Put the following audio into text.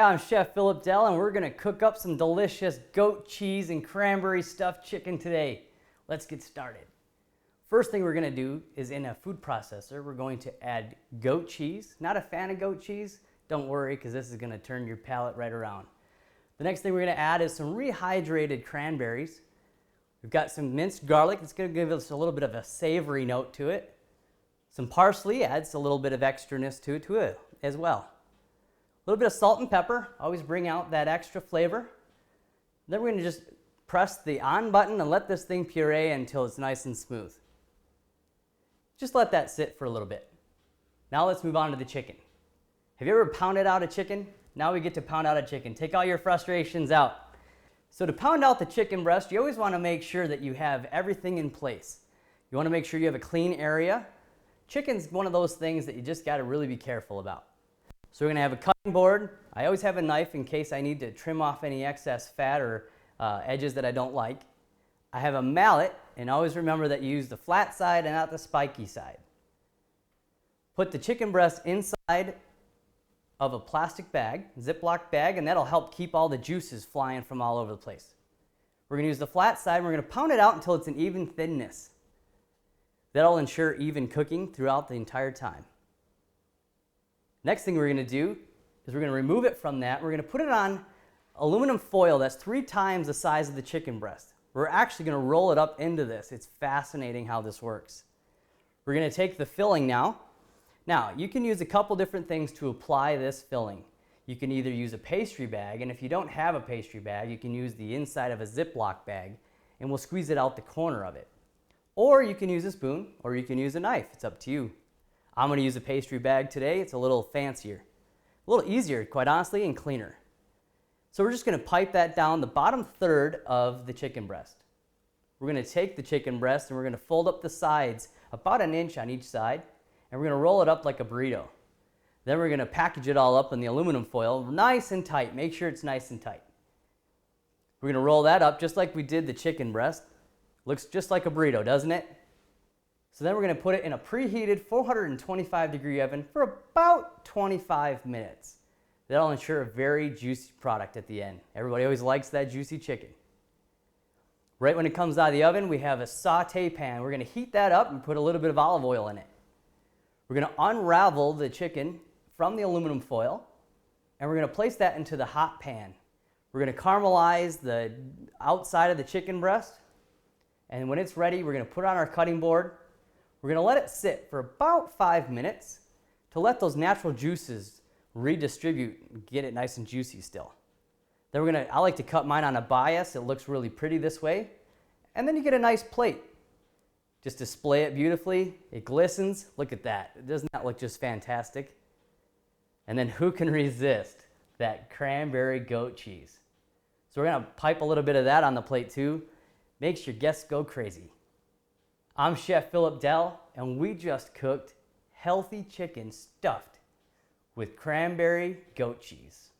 I'm Chef Phillip Dell, and we're gonna cook up some delicious goat cheese and cranberry stuffed chicken today. Let's get started. First thing we're gonna do is in a food processor, we're going to add goat cheese. Not a fan of goat cheese? Don't worry, because this is gonna turn your palate right around. The next thing we're gonna add is some rehydrated cranberries. We've got some minced garlic. It's gonna give us a little bit of a savory note to it. Some parsley adds a little bit of extraness to it as well. A little bit of salt and pepper, always bring out that extra flavor. Then we're gonna just press the on button and let this thing puree until it's nice and smooth. Just let that sit for a little bit. Now let's move on to the chicken. Have you ever pounded out a chicken? Now we get to pound out a chicken. Take all your frustrations out. So to pound out the chicken breast, you always wanna make sure that you have everything in place. You wanna make sure you have a clean area. Chicken's one of those things that you just gotta really be careful about. So we're gonna have a cutting board. I always have a knife in case I need to trim off any excess fat or edges that I don't like. I have a mallet, and always remember that you use the flat side and not the spiky side. Put the chicken breast inside of a plastic bag, Ziploc bag, and that'll help keep all the juices flying from all over the place. We're gonna use the flat side, and we're gonna pound it out until it's an even thinness. That'll ensure even cooking throughout the entire time. Next thing we're gonna do is we're gonna remove it from that. We're gonna put it on aluminum foil that's 3 times the size of the chicken breast. We're actually gonna roll it up into this. It's fascinating how this works. We're gonna take the filling now. Now, you can use a couple different things to apply this filling. You can either use a pastry bag, and if you don't have a pastry bag, you can use the inside of a Ziploc bag, and we'll squeeze it out the corner of it. Or you can use a spoon, or you can use a knife. It's up to you. I'm gonna use a pastry bag today. It's a little fancier, a little easier, quite honestly, and cleaner. So we're just gonna pipe that down the bottom third of the chicken breast. We're gonna take the chicken breast and we're gonna fold up the sides about 1 inch on each side, and we're gonna roll it up like a burrito. Then we're gonna package it all up in the aluminum foil, nice and tight. Make sure it's nice and tight. We're gonna roll that up just like we did the chicken breast. Looks just like a burrito, doesn't it? So then we're gonna put it in a preheated 425-degree oven for about 25 minutes. That'll ensure a very juicy product at the end. Everybody always likes that juicy chicken. Right when it comes out of the oven, we have a saute pan. We're gonna heat that up and put a little bit of olive oil in it. We're gonna unravel the chicken from the aluminum foil, and we're gonna place that into the hot pan. We're gonna caramelize the outside of the chicken breast, and when it's ready, we're gonna put it on our cutting board. We're gonna let it sit for about 5 minutes to let those natural juices redistribute and get it nice and juicy still. Then I like to cut mine on a bias. It looks really pretty this way. And then you get a nice plate. Just display it beautifully. It glistens. Look at that. Doesn't that look just fantastic? And then who can resist that cranberry goat cheese? So we're gonna pipe a little bit of that on the plate too. Makes your guests go crazy. I'm Chef Phillip Dell, and we just cooked healthy chicken stuffed with cranberry goat cheese.